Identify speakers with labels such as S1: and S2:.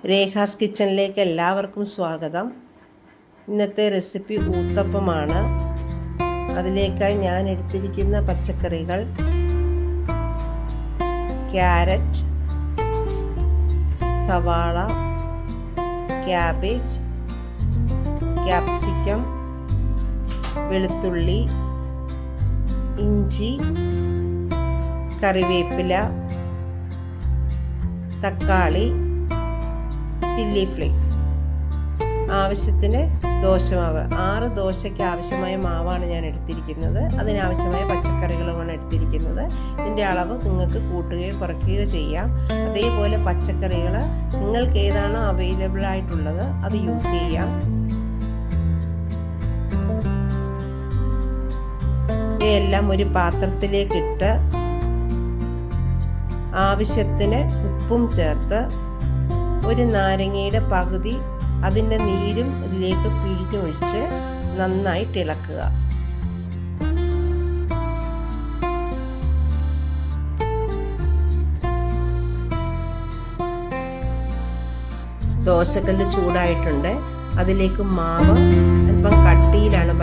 S1: രേഖാസ് കിച്ചണിലേക്ക് എല്ലാവർക്കും സ്വാഗതം. ഇന്നത്തെ റെസിപ്പി ഊത്തപ്പമാണ്. അതിലേക്കായി ഞാൻ എടുത്തിരിക്കുന്ന പച്ചക്കറികൾ ക്യാരറ്റ്, സവാള, ക്യാബേജ്, ക്യാപ്സിക്കം, വെളുത്തുള്ളി, ഇഞ്ചി, കറിവേപ്പില, തക്കാളി, ചില്ലി ഫ്ലേക്സ്. ആവശ്യത്തിന് ദോശമാവ്, 6 ദോശയ്ക്ക് ആവശ്യമായ മാവാണ് ഞാൻ എടുത്തിരിക്കുന്നത്. അതിനാവശ്യമായ പച്ചക്കറികളുമാണ് എടുത്തിരിക്കുന്നത്. ഇതിൻ്റെ അളവ് നിങ്ങൾക്ക് കൂട്ടുകയോ കുറയ്ക്കുകയോ ചെയ്യാം. അതേപോലെ പച്ചക്കറികൾ നിങ്ങൾക്ക് ഏതാണോ അവൈലബിൾ ആയിട്ടുള്ളത് അത് യൂസ് ചെയ്യാം. ഇവയെല്ലാം ഒരു പാത്രത്തിലേക്കിട്ട് ആവശ്യത്തിന് ഉപ്പും ചേർത്ത് ഒരു നാരങ്ങയുടെ പകുതി അതിൻ്റെ നീരും ഇതിലേക്ക് പിഴിഞ്ഞൊഴിച്ച് നന്നായിട്ട് ഇളക്കുക. ദോശക്കല്ല് ചൂടായിട്ടുണ്ട്. അതിലേക്ക് മാവ് അല്പം കട്ടിയിലാണ്